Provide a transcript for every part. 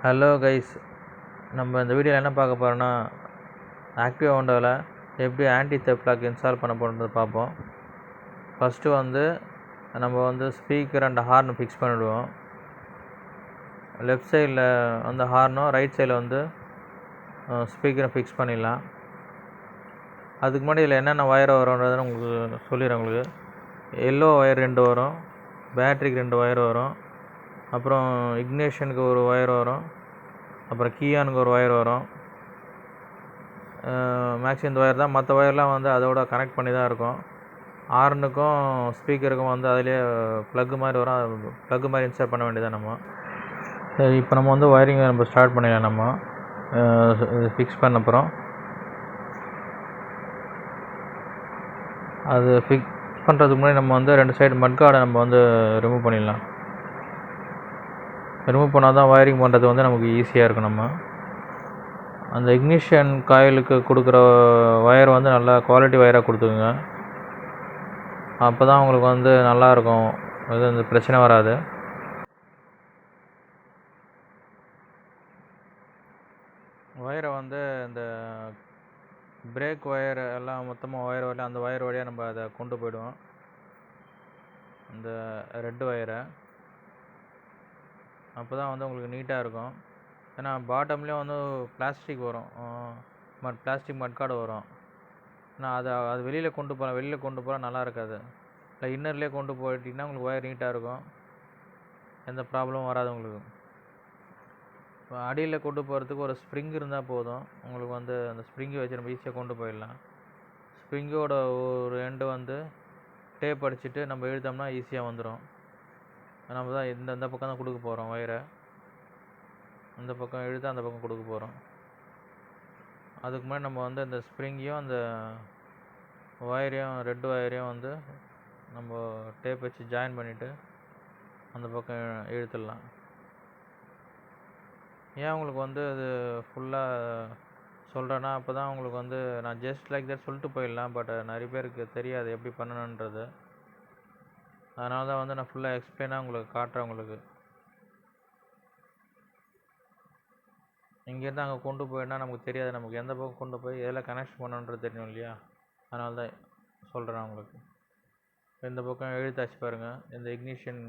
Hello guys, நம்ம இந்த வீடியோவில் என்ன பார்க்க போகிறோன்னா, ஆக்டிவா ஹோண்டாவில் எப்படி ஆன்டி தெஃப்ட் லாக் இன்ஸ்டால் பண்ண போகிறது பார்ப்போம். ஃபஸ்ட்டு நம்ம ஸ்பீக்கர் அண்ட் ஹார்ன் ஃபிக்ஸ் பண்ணிவிடுவோம். லெஃப்ட் சைடில் ஹார்னும், ரைட் சைடில் ஸ்பீக்கரை ஃபிக்ஸ் பண்ணிடலாம். அதுக்கு முன்னாடி இதில் என்னென்ன ஒயர் வரும்ன்றதுன்னு உங்களுக்கு சொல்லிடுறேன். உங்களுக்கு எல்லோ ஒயர் 2 வரும், பேட்ரிக்கு 2 ஒயர் வரும், அப்புறம் இக்னேஷனுக்கு ஒரு ஒயர் வரும், அப்புறம் கீயானுக்கு ஒரு ஒயர் வரும். மேக்ஸிமம் இந்த ஒயர் தான். மற்ற ஒயர்லாம் அதோட கனெக்ட் பண்ணி தான் இருக்கும். ஹார்னுக்கும் ஸ்பீக்கருக்கும் அதிலே ப்ளக்கு மாதிரி வரும். ப்ளக்கு மாதிரி இன்சர்ட் பண்ண வேண்டியதான் நம்ம. சரி, இப்போ நம்ம ஒயரிங்கை நம்ம ஸ்டார்ட் பண்ணிடலாம். நம்ம ஃபிக்ஸ் பண்ண அப்புறம் அது ஃபிக்ஸ் பண்ணுறதுக்கு முன்னாடி நம்ம 2 சைடு மட் கார்டை நம்ம ரிமூவ் பண்ணிடலாம். ரிமூவ் பண்ணால் தான் ஒயரிங் பண்ணுறது நமக்கு ஈஸியாக இருக்கும். நம்ம அந்த இக்னிஷன் காயிலுக்கு கொடுக்குற ஒயர் நல்லா குவாலிட்டி ஒயராக கொடுத்துக்குங்க. அப்போ தான் உங்களுக்கு நல்லாயிருக்கும், இந்த பிரச்சனை வராது. ஒயரை இந்த பிரேக் ஒயர் எல்லாம் மொத்தமாக ஒயர் வழியாக அந்த ஒயர் வழியாக நம்ம அதை கொண்டு போயிடுவோம். இந்த ரெட் ஒயரை அப்போ தான் உங்களுக்கு நீட்டாக இருக்கும். ஏன்னா பாட்டம்லேயும் பிளாஸ்டிக் வரும், பிளாஸ்டிக் மட் கார்டு வரும். ஆனால் அது வெளியில் கொண்டு போகலாம் நல்லா இருக்காது. இல்லை இன்னர்லேயே கொண்டு போயிட்டிங்கன்னா உங்களுக்கு ஒயர் நீட்டாக இருக்கும், எந்த ப்ராப்ளமும் வராது உங்களுக்கு. இப்போ அடியில் கொண்டு போகிறதுக்கு ஒரு ஸ்ப்ரிங் இருந்தால் போதும். உங்களுக்கு அந்த ஸ்ப்ரிங்கை வச்சு நம்ம ஈஸியாக கொண்டு போயிடலாம். ஸ்ப்ரிங்கோட ஒரு எண்டு டேப் அடிச்சுட்டு நம்ம இழுத்தோம்னா ஈஸியாக வந்துடும். நம்ம தான் இந்த பக்கம் தான் கொடுக்க போகிறோம் ஒயரை. அந்த பக்கம் இழுத்து அந்த பக்கம் கொடுக்க போகிறோம். அதுக்கு முன்னாடி நம்ம இந்த ஸ்ப்ரிங்கையும் அந்த ஒயரையும், ரெட் ஒயரையும் நம்ம டேப் வச்சு ஜாயின் பண்ணிவிட்டு அந்த பக்கம் இழுத்துடலாம். ஏன் உங்களுக்கு அது ஃபுல்லாக சொல்கிறேன்னா, அப்போ தான் உங்களுக்கு நான் ஜஸ்ட் லைக் தட் சொல்லிட்டு போயிடலாம். பட் நிறைய பேருக்கு தெரியாது எப்படி பண்ணணுன்றது. அதனால தான் நான் ஃபுல்லாக எக்ஸ்பிளைனாக உங்களுக்கு காட்டுறேன். உங்களுக்கு இங்கேருந்து அங்கே கொண்டு போயிடனா நமக்கு தெரியாது, நமக்கு எந்த பக்கம் கொண்டு போய் எதில் கனெக்ஷன் பண்ணணுன்றது தெரியும் இல்லையா? அதனால தான் சொல்கிறேன் உங்களுக்கு. இந்த பக்கம் இழுத்தாச்சு பாருங்கள். இந்த இக்னிஷன்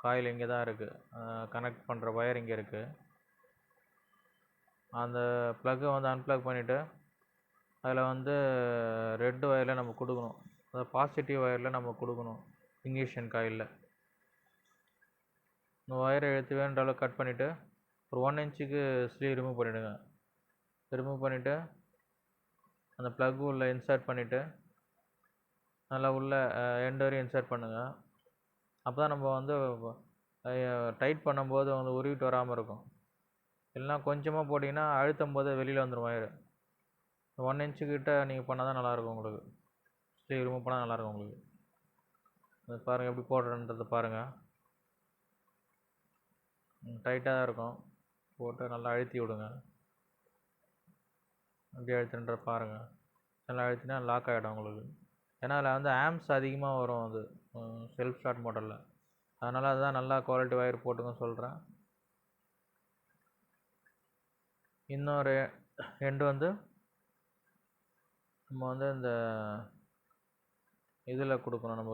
காயில் இங்கே தான் இருக்குது, கனெக்ட் பண்ணுற ஒயர் இங்கே இருக்குது. அந்த ப்ளக்கை அன்ப்ளக் பண்ணிவிட்டு அதில் ரெட் ஒயரில் நம்ம கொடுக்கணும், அந்த பாசிட்டிவ் ஒயரில் நம்ம கொடுக்கணும். இக்னிஷன் காயிலில் இந்த ஒயரை எடுத்து வேணுன்ற அளவுக்கு கட் பண்ணிவிட்டு ஒரு 1 இன்ச்சுக்கு ஸ்லீவ் ரிமூவ் பண்ணிவிடுங்க. ரிமூவ் பண்ணிவிட்டு அந்த ப்ளக் உள்ள இன்சர்ட் பண்ணிவிட்டு நல்லா உள்ள எண்டு வரையும் இன்சர்ட் பண்ணுங்கள். அப்போ தான் நம்ம டைட் பண்ணும்போது உருவிட்டு வராமல் இருக்கும். இல்லைனா கொஞ்சமாக போட்டிங்கன்னா அழுத்தும் போது வெளியில் வந்துடும் ஒயரு. 1 இன்ச்சுக்கிட்ட நீங்கள் பண்ணால் தான் நல்லாயிருக்கும் உங்களுக்கு. ஸ்லீவ் ரிமூவ் பண்ணால் நல்லாயிருக்கும் உங்களுக்கு. பாருங்கள் எப்படி போடுறேன்றதை பாருங்கள். டைட்டாக தான் இருக்கும். போட்டு நல்லா அழுத்தி விடுங்க. எப்படி அழுத்துன்ற பாருங்கள். நல்லா அழுத்தினா லாக் ஆகிடும் உங்களுக்கு. ஏன்னா அதில் ஆம்ஸ் அதிகமாக வரும், அது செல்ஃப் ஸ்டார்ட் மாடலில். அதனால் அதுதான் நல்லா குவாலிட்டி ஒயர் போட்டுங்க சொல்கிறேன். இன்னொரு எண்டு நம்ம இந்த இதில் கொடுக்கணும், நம்ம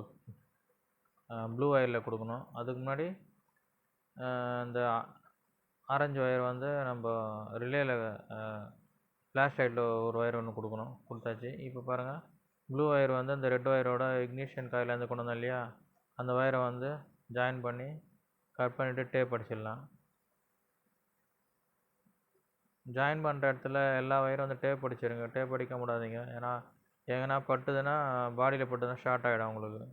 ப்ளூ ஒயரில் கொடுக்கணும். அதுக்கு முன்னாடி இந்த ஆரஞ்சு ஒயர் நம்ம ரிலேயில் ஃப்ளாஷ் லைட்டில் ஒரு ஒயர் ஒன்று கொடுக்கணும். கொடுத்தாச்சு. இப்போ பாருங்கள், ப்ளூ ஒயர் இந்த ரெட் ஒயரோட இக்னிஷன் காயிலேருந்து கொண்டு வந்தோம் இல்லையா, அந்த ஒயரை ஜாயின் பண்ணி கட் பண்ணிவிட்டு டேப் அடிச்சிடலாம். ஜாயின் பண்ணுற இடத்துல எல்லா ஒயரும் டேப் அடிச்சிருங்க. டேப் அடிக்க முடியாதீங்க, ஏன்னா எங்கன்னா பட்டுதுன்னா பாடியில் பட்டுதுன்னா ஷார்ட் ஆகிடும் உங்களுக்கு.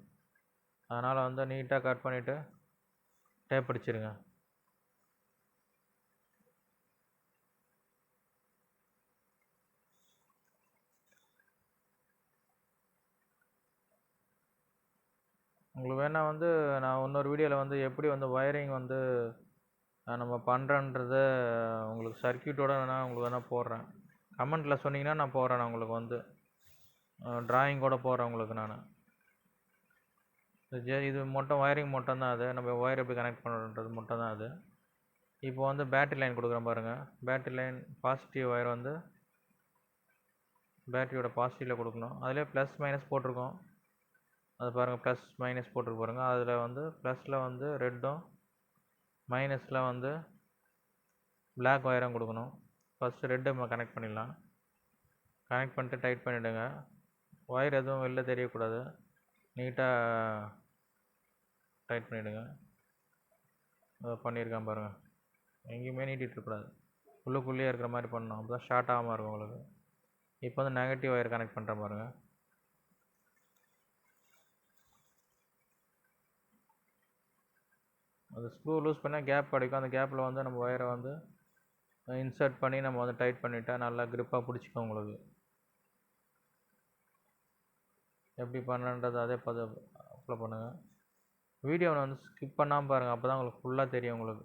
அதனால் நீட்டாக கட் பண்ணிவிட்டு டேப் அடிச்சிருங்க. உங்களுக்கு வேணால் நான் இன்னொரு வீடியோவில் எப்படி ஒயரிங் நம்ம பண்ணுறன்றத உங்களுக்கு சர்க்கியூட்டோட உங்களுக்கு போடுறேன். கமெண்ட்டில் சொன்னீங்கன்னா நான் போடுறேன். நான் உங்களுக்கு ட்ராயிங்கோடு போடுறேன் உங்களுக்கு. நான் இது மட்டும் ஒயரிங் மட்டும் தான். அது நம்ம ஒயர் எப்படி கனெக்ட் பண்ணுறது மட்டும் தான் அது. இப்போ வந்து பேட்டரி லைன் கொடுக்குறேன் பாருங்கள். பேட்டரி லைன் பாசிட்டிவ் ஒயர் வந்து பேட்டரியோட பாசிட்டிவில் கொடுக்கணும். அதிலே ப்ளஸ் மைனஸ் போட்டிருக்கோம். அது பாருங்கள், ப்ளஸ் மைனஸ் போட்டிருக்கு பாருங்கள். அதில் வந்து ப்ளஸில் வந்து ரெட்டும், மைனஸில் வந்து பிளாக் ஒயரும் கொடுக்கணும். ஃபஸ்ட்டு ரெட்டு நம்ம கனெக்ட் பண்ணிடலாம். கனெக்ட் பண்ணிட்டு டைட் பண்ணிவிடுங்க. ஒயர் எதுவும் வெளில தெரியக்கூடாது. நீட்டாக டைட் பண்ணிவிடுங்க. பண்ணியிருக்கேன் பாருங்கள். எங்கேயுமே நீட்டிகிட்ருக்கூடாது, உள்ளுக்குள்ளேயே இருக்கிற மாதிரி பண்ணணும். அப்போ தான் ஷார்ட் ஆகாமல் இருக்கும் உங்களுக்கு. இப்போ வந்து நெகட்டிவ் ஒயர் கனெக்ட் பண்ணுற பாருங்கள். அது ஸ்க்ரூ லூஸ் பண்ணால் கேப் கிடைக்கும். அந்த கேப்பில் வந்து நம்ம ஒயரை வந்து இன்சர்ட் பண்ணி நம்ம வந்து டைட் பண்ணிட்டா நல்லா க்ரிப்பாக பிடிச்சிக்கும் உங்களுக்கு. எப்படி பண்ணுறது அதே அப்ளை பண்ணுங்கள். வீடியோவை வந்து ஸ்கிப் பண்ணாமல் பாருங்கள், அப்போ தான் உங்களுக்கு ஃபுல்லாக தெரியும் உங்களுக்கு.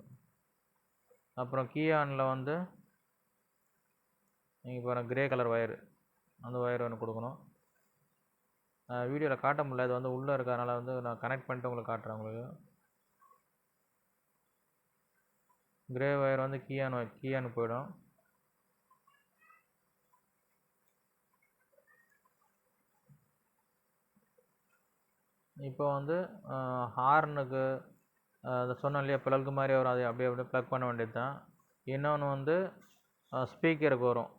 அப்புறம் கீ ஆனில் வந்து நீங்கள் பாருங்கள், கிரே கலர் ஒயர், அந்த ஒயர் ஒன்று கொடுக்கணும். வீடியோவில் காட்ட முடியல, அது வந்து உள்ளே இருக்கிறதுனால வந்து நான் கனெக்ட் பண்ணிட்டு உங்களுக்கு காட்டுறேன். உங்களுக்கு கிரே ஒயர் வந்து கீ ஆன் போயிடும். இப்போ வந்து ஹார்னுக்கு அதை சொன்னோம் இல்லையா, ப்ளக் மாதிரி வரும், அது அப்படியே ப்ளக் பண்ண வேண்டியது தான். இன்னொன்று வந்து ஸ்பீக்கருக்கு வரும்,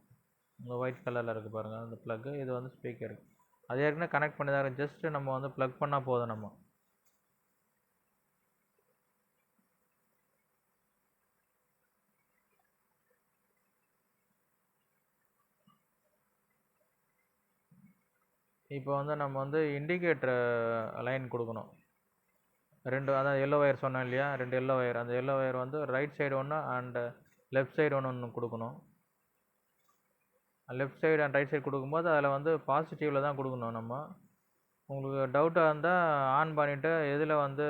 இந்த ஒயிட் கலரில் இருக்குது பாருங்கள் அந்த ப்ளக்கு. இது வந்து ஸ்பீக்கருக்கு. அது ஏற்கனவே கனெக்ட் பண்ணி தான் இருக்குது. ஜஸ்ட்டு நம்ம வந்து ப்ளக் பண்ணால் போதும். நம்ம இப்போ வந்து நம்ம வந்து இண்டிகேட்டர் லைன் கொடுக்கணும். ரெண்டு, அதான் எல்லோ ஒயர் சொன்னேன் இல்லையா, 2 எல்லோ ஒயர். அந்த எல்லோ ஒயர் வந்து ரைட் சைடு ஒன்று அண்டு லெஃப்ட் சைடு ஒன்று கொடுக்கணும். Left side and right side கொடுக்கும்போது அதில் வந்து பாசிட்டிவில் தான் கொடுக்கணும். நம்ம உங்களுக்கு டவுட்டாக இருந்தால் ஆன் பண்ணிவிட்டு எதில் வந்து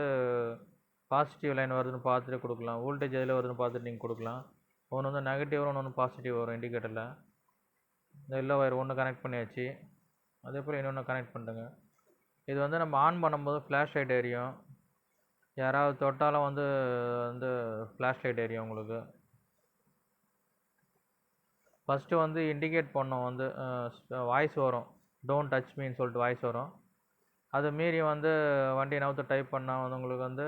பாசிட்டிவ் லைன் வருதுன்னு பார்த்துட்டு கொடுக்கலாம். வோல்டேஜ் எதில் வருதுன்னு பார்த்துட்டு நீங்கள் கொடுக்கலாம். ஒன்று வந்து நெகட்டிவ் வரும், ஒன்று பாசிட்டிவ் வரும் இண்டிகேட்டரில். இந்த எல்லோ ஒயர் ஒன்று கனெக்ட் பண்ணியாச்சு. அதே போல் இன்னொன்று கனெக்ட் பண்ணுறேங்க. இது வந்து நம்ம ஆன் பண்ணும்போது ஃப்ளாஷ் லைட் எரியும். யாராவது தொட்டாலும் வந்து ஃப்ளாஷ் லைட் எரியும் உங்களுக்கு. ஃபஸ்ட்டு வந்து இண்டிகேட் பண்ணோம், வந்து வாய்ஸ் வரும், டோன்ட் டச் மீன்னு சொல்லிட்டு வாய்ஸ் வரும். அது மீறி வந்து வண்டியை நவுத்து டைப் பண்ணால் வந்து உங்களுக்கு வந்து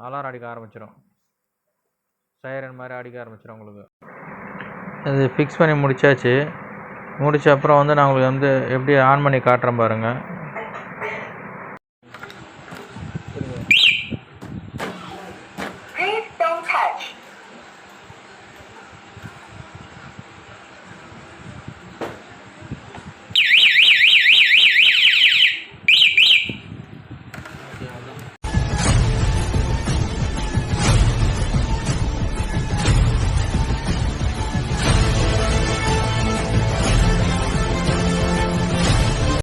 அலாரம் அடிக்க ஆரம்பிச்சிடும், சைரன் மாதிரி அடிக்க ஆரம்பிச்சிடும் உங்களுக்கு. அது ஃபிக்ஸ் பண்ணி முடித்தாச்சு. முடித்த அப்புறம் வந்து நான் உங்களுக்கு வந்து எப்படி ஆன் பண்ணி காட்டுறேன் பாருங்கள்.